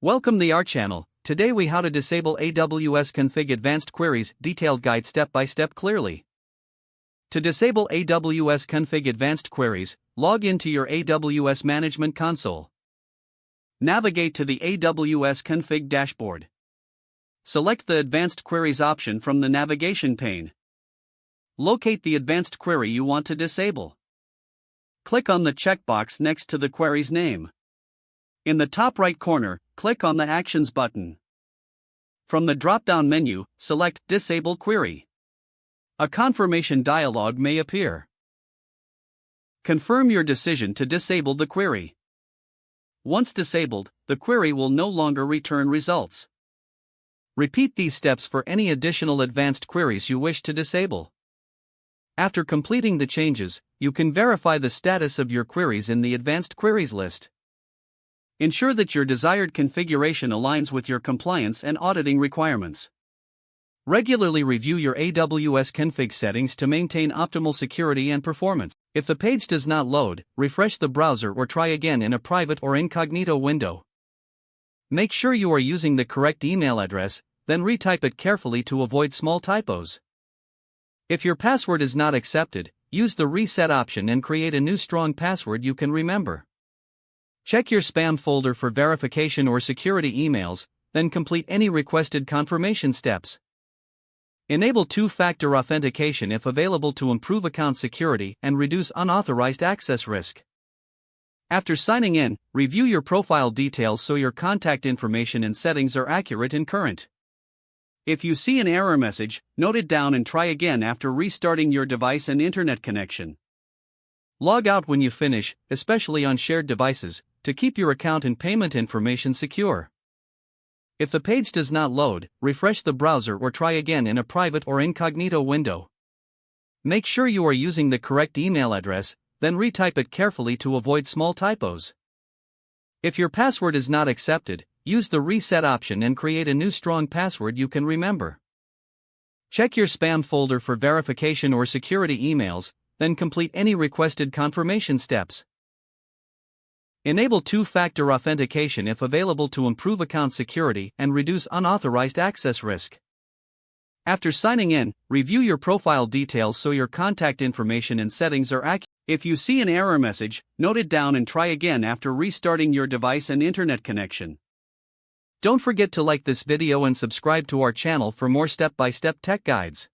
Welcome to our channel. Today we how to disable AWS Config Advanced Queries detailed guide step by step clearly. To disable AWS Config Advanced Queries, log into your AWS Management Console. Navigate to the AWS Config dashboard. Select the Advanced Queries option from the navigation pane. Locate the advanced query you want to disable. Click on the checkbox next to the query's name. In the top right corner, click on the Actions button. From the drop-down menu, select Disable Query. A confirmation dialog may appear. Confirm your decision to disable the query. Once disabled, the query will no longer return results. Repeat these steps for any additional advanced queries you wish to disable. After completing the changes, you can verify the status of your queries in the Advanced Queries list. Ensure that your desired configuration aligns with your compliance and auditing requirements. Regularly review your AWS config settings to maintain optimal security and performance. If the page does not load, refresh the browser or try again in a private or incognito window. Make sure you are using the correct email address, then retype it carefully to avoid small typos. If your password is not accepted, use the reset option and create a new strong password you can remember. Check your spam folder for verification or security emails, then complete any requested confirmation steps. Enable two-factor authentication if available to improve account security and reduce unauthorized access risk. After signing in, review your profile details so your contact information and settings are accurate and current. If you see an error message, note it down and try again after restarting your device and internet connection. Log out when you finish, especially on shared devices, to keep your account and payment information secure. If the page does not load, refresh the browser or try again in a private or incognito window. Make sure you are using the correct email address, then retype it carefully to avoid small typos. If your password is not accepted, use the reset option and create a new strong password you can remember. Check your spam folder for verification or security emails, then complete any requested confirmation steps. Enable two-factor authentication if available to improve account security and reduce unauthorized access risk. After signing in, review your profile details so your contact information and settings are accurate. If you see an error message, note it down and try again after restarting your device and internet connection. Don't forget to like this video and subscribe to our channel for more step-by-step tech guides.